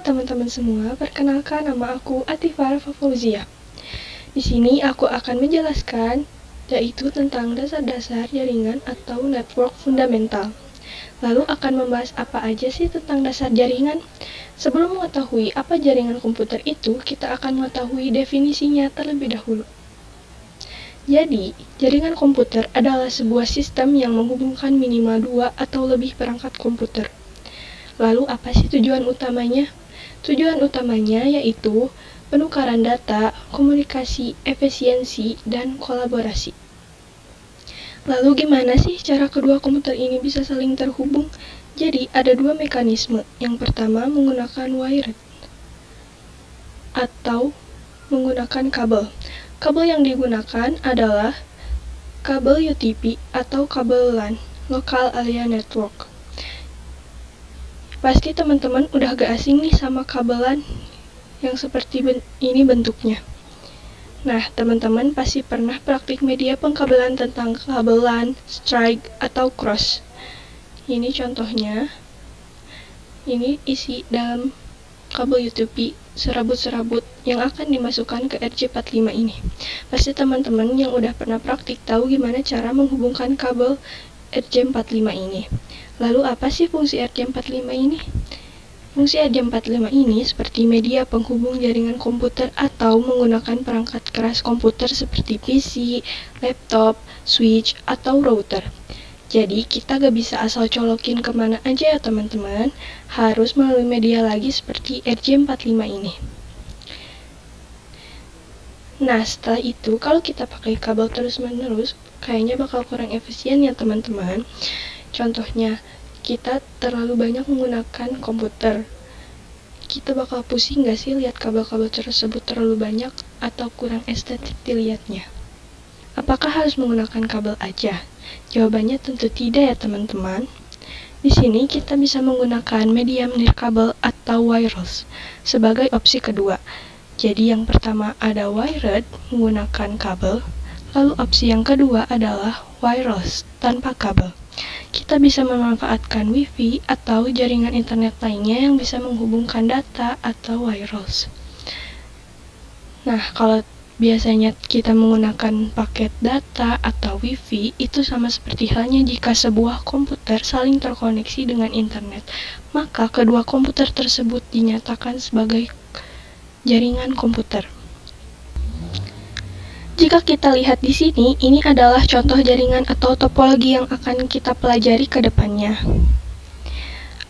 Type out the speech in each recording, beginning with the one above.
teman-teman semua, perkenalkan nama aku Atifah Fauzia. Di sini aku akan menjelaskan yaitu tentang dasar-dasar jaringan atau network fundamental. Lalu akan membahas apa aja sih tentang dasar jaringan? Sebelum mengetahui apa jaringan komputer itu, kita akan mengetahui definisinya terlebih dahulu. Jadi, jaringan komputer adalah sebuah sistem yang menghubungkan minimal 2 atau lebih perangkat komputer. Lalu apa sih tujuan utamanya? Tujuan utamanya yaitu penukaran data, komunikasi, efisiensi, dan kolaborasi. Lalu gimana sih cara kedua komputer ini bisa saling terhubung? Jadi ada dua mekanisme. Yang pertama menggunakan wired atau menggunakan kabel. Kabel yang digunakan adalah kabel UTP atau kabel LAN, Local Area Network. Pasti teman-teman udah gak asing nih sama kabelan yang seperti ini bentuknya. Nah, teman-teman pasti pernah praktik media pengkabelan tentang kabelan, strike, atau cross. Ini contohnya. Ini isi dalam kabel UTP serabut-serabut yang akan dimasukkan ke RJ45 ini. Pasti teman-teman yang udah pernah praktik tahu gimana cara menghubungkan kabel RJ45 ini. Lalu apa sih fungsi RJ45 ini? Fungsi RJ45 ini seperti media penghubung jaringan komputer atau menggunakan perangkat keras komputer seperti PC, laptop, switch, atau router. Jadi kita gak bisa asal colokin kemana aja ya teman-teman, harus melalui media lagi seperti RJ45 ini. Nah setelah itu kalau kita pakai kabel terus-menerus, kayaknya bakal kurang efisien ya teman-teman. Contohnya, kita terlalu banyak menggunakan komputer. Kita bakal pusing gak sih lihat kabel-kabel tersebut terlalu banyak atau kurang estetik dilihatnya? Apakah harus menggunakan kabel aja? Jawabannya tentu tidak ya teman-teman. Di sini kita bisa menggunakan media nirkabel atau wireless sebagai opsi kedua. Jadi yang pertama ada wired menggunakan kabel, lalu opsi yang kedua adalah wireless tanpa kabel. Kita bisa memanfaatkan Wi-Fi atau jaringan internet lainnya yang bisa menghubungkan data atau wireless. Nah, kalau biasanya kita menggunakan paket data atau Wi-Fi, itu sama seperti halnya jika sebuah komputer saling terkoneksi dengan internet. Maka kedua komputer tersebut dinyatakan sebagai jaringan komputer. Jika kita lihat di sini, ini adalah contoh jaringan atau topologi yang akan kita pelajari ke depannya.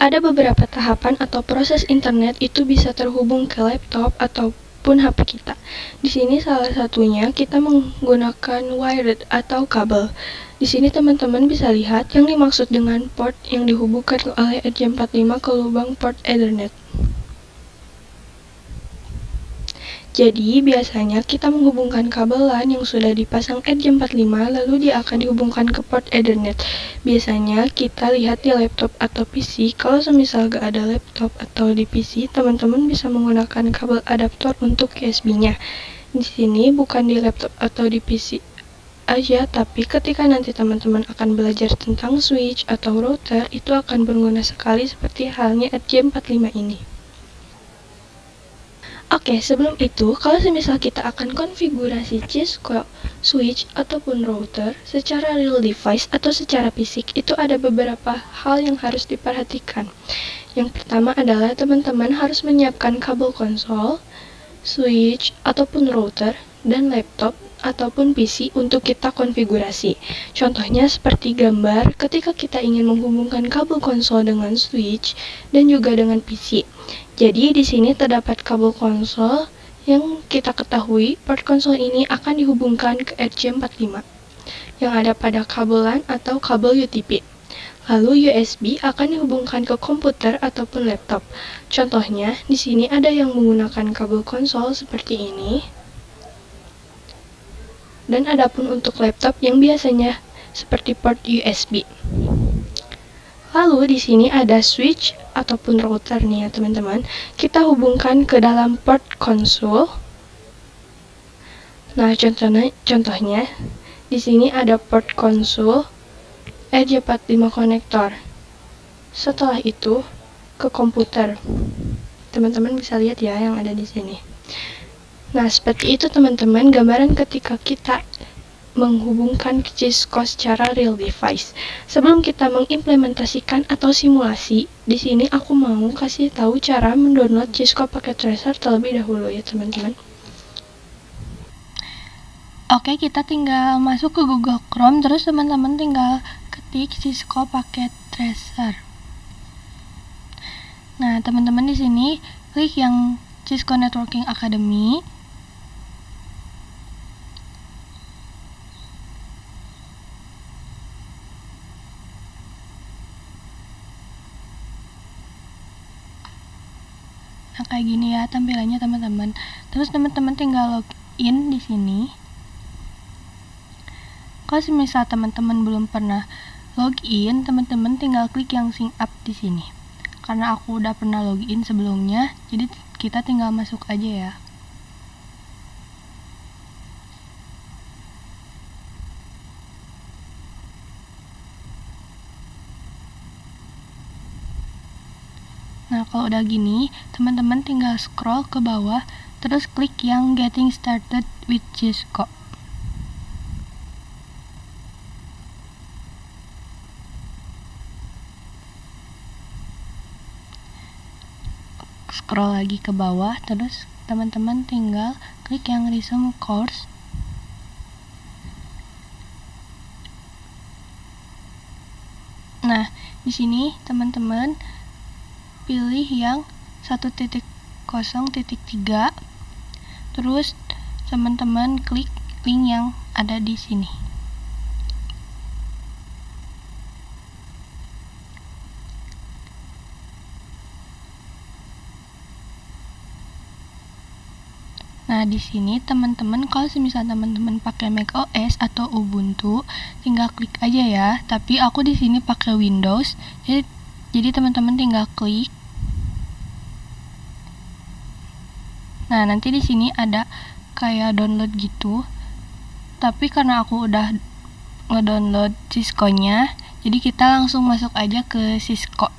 Ada beberapa tahapan atau proses internet itu bisa terhubung ke laptop ataupun HP kita. Di sini salah satunya kita menggunakan wired atau kabel. Di sini teman-teman bisa lihat yang dimaksud dengan port yang dihubungkan oleh RJ45 ke lubang port Ethernet. Jadi, biasanya kita menghubungkan kabel LAN yang sudah dipasang RJ45, lalu dia akan dihubungkan ke port Ethernet. Biasanya kita lihat di laptop atau PC. Kalau semisal gak ada laptop atau di PC, teman-teman bisa menggunakan kabel adaptor untuk USB-nya. Di sini bukan di laptop atau di PC aja, tapi ketika nanti teman-teman akan belajar tentang switch atau router, itu akan berguna sekali seperti halnya RJ45 ini. Oke, sebelum itu, kalau semisal kita akan konfigurasi Cisco, switch, ataupun router secara real device atau secara fisik, itu ada beberapa hal yang harus diperhatikan. Yang pertama adalah teman-teman harus menyiapkan kabel konsol, switch, ataupun router, dan laptop ataupun PC untuk kita konfigurasi. Contohnya seperti gambar ketika kita ingin menghubungkan kabel konsol dengan switch dan juga dengan PC. Jadi di sini terdapat kabel konsol yang kita ketahui port konsol ini akan dihubungkan ke RJ45 yang ada pada kabel LAN atau kabel UTP. Lalu USB akan dihubungkan ke komputer ataupun laptop. Contohnya di sini ada yang menggunakan kabel konsol seperti ini. Dan adapun untuk laptop yang biasanya seperti port USB. Lalu di sini ada switch ataupun router nih ya teman-teman. Kita hubungkan ke dalam port konsol. Nah, contohnya di sini ada port konsol RJ45 konektor. Setelah itu ke komputer. Teman-teman bisa lihat ya yang ada di sini. Nah, seperti itu teman-teman, gambaran ketika kita menghubungkan Cisco secara real device. Sebelum kita mengimplementasikan atau simulasi, di sini aku mau kasih tahu cara mendownload Cisco Packet Tracer terlebih dahulu ya teman-teman. Oke, kita tinggal masuk ke Google Chrome, terus teman-teman tinggal ketik Cisco Packet Tracer. Nah, teman-teman di sini klik yang Cisco Networking Academy. Nah, kayak gini ya tampilannya teman-teman. Terus teman-teman tinggal login di sini. Kalau misal teman-teman belum pernah login, teman-teman tinggal klik yang sign up di sini. Karena aku udah pernah login sebelumnya, jadi kita tinggal masuk aja ya. Nah, kalau udah gini, teman-teman tinggal scroll ke bawah, terus klik yang Getting Started with Cisco. Scroll lagi ke bawah, terus teman-teman tinggal klik yang Resume Course. Nah, di sini teman-teman pilih yang 1.0.3, terus teman-teman klik link yang ada di sini. Nah, di sini teman-teman kalau misal teman-teman pakai macOS atau Ubuntu, tinggal klik aja ya. Tapi aku di sini pakai Windows, jadi teman-teman tinggal klik. Nah, nanti di sini ada kayak download gitu. Tapi karena aku udah ngedownload Cisco-nya, jadi kita langsung masuk aja ke Cisco.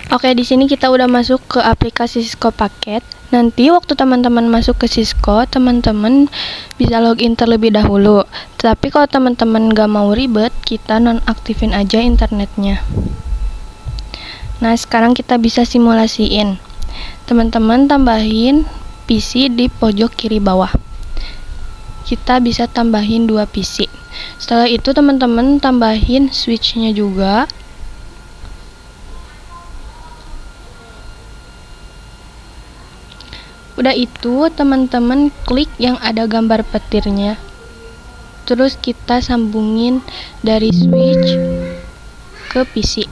Oke, di sini kita udah masuk ke aplikasi Cisco Packet. Nanti waktu teman-teman masuk ke Cisco, teman-teman bisa login terlebih dahulu. Tapi kalau teman-teman gak mau ribet, kita nonaktifin aja internetnya. Nah, sekarang kita bisa simulasiin. Teman-teman tambahin PC di pojok kiri bawah. Kita bisa tambahin 2 PC. Setelah itu teman-teman tambahin switch-nya juga. Udah itu teman-teman klik yang ada gambar petirnya. Terus kita sambungin dari switch ke PC.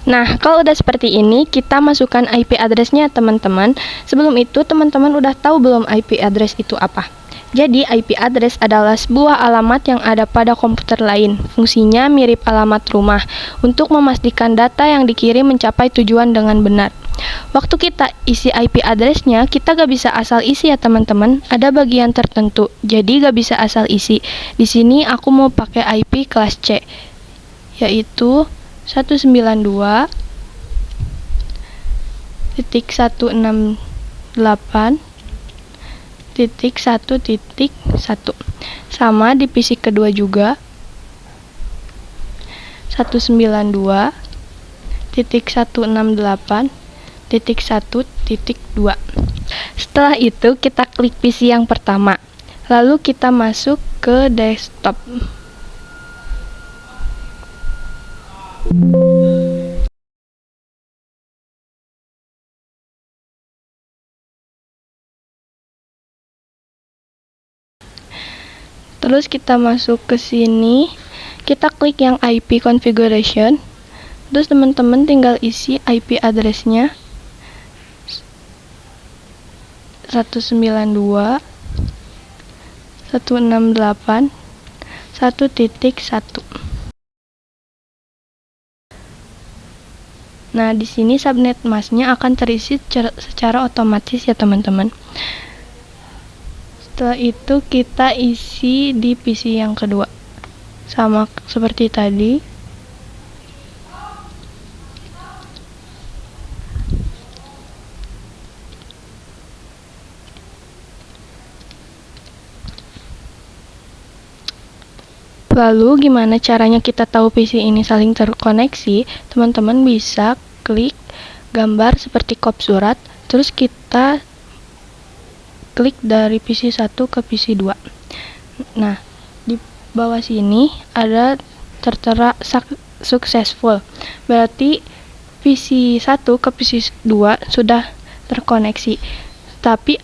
Nah, kalau udah seperti ini, kita masukkan IP address-nya teman-teman. Sebelum itu, teman-teman udah tahu belum IP address itu apa? Jadi, IP address adalah sebuah alamat yang ada pada komputer lain. Fungsinya mirip alamat rumah, untuk memastikan data yang dikirim mencapai tujuan dengan benar. Waktu kita isi IP address-nya, kita gak bisa asal isi ya teman-teman. Ada bagian tertentu, jadi gak bisa asal isi. Di sini aku mau pakai IP kelas C, yaitu 192.168.1.1 sama di PC kedua juga 192.168.1.2. Setelah itu kita klik PC yang pertama, lalu kita masuk ke desktop. Terus kita masuk ke sini, kita klik yang IP configuration. Terus teman-teman tinggal isi IP address-nya 192.168.1.1. Nah, di sini subnet masknya akan terisi secara otomatis ya teman-teman. Setelah itu kita isi di PC yang kedua. sama seperti tadi. Lalu gimana caranya kita tahu PC ini saling terkoneksi? Teman-teman bisa klik gambar seperti kop surat, terus kita klik dari PC 1 ke PC 2. Nah, di bawah sini ada tertera successful. Berarti PC 1 ke PC 2 sudah terkoneksi. Tapi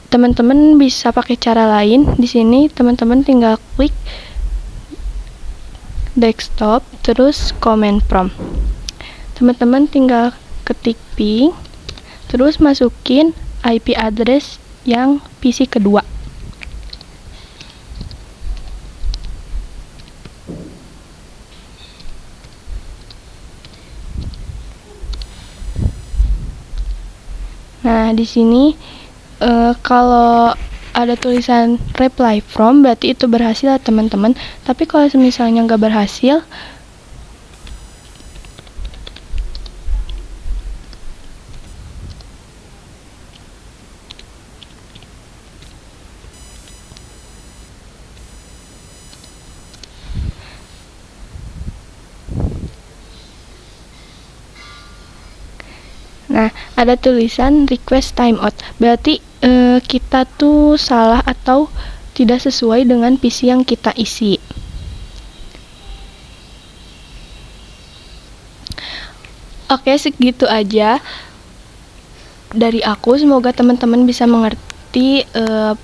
teman-teman bisa pakai cara lain. Di sini teman-teman tinggal klik desktop, terus command prompt. Teman-teman tinggal ketik ping, terus masukin IP address yang PC kedua. Nah, di sini kalau ada tulisan reply from, berarti itu berhasil ya teman-teman. Tapi kalau misalnya nggak berhasil, nah ada tulisan request timeout. Berarti kita tuh salah atau tidak sesuai dengan PC yang kita isi. Oke, segitu aja dari aku. Semoga teman-teman bisa mengerti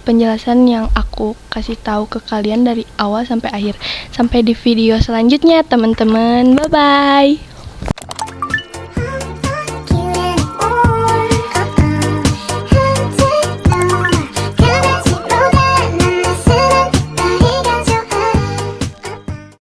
penjelasan yang aku kasih tahu ke kalian dari awal sampai akhir. Sampai di video selanjutnya, teman-teman. Bye-bye.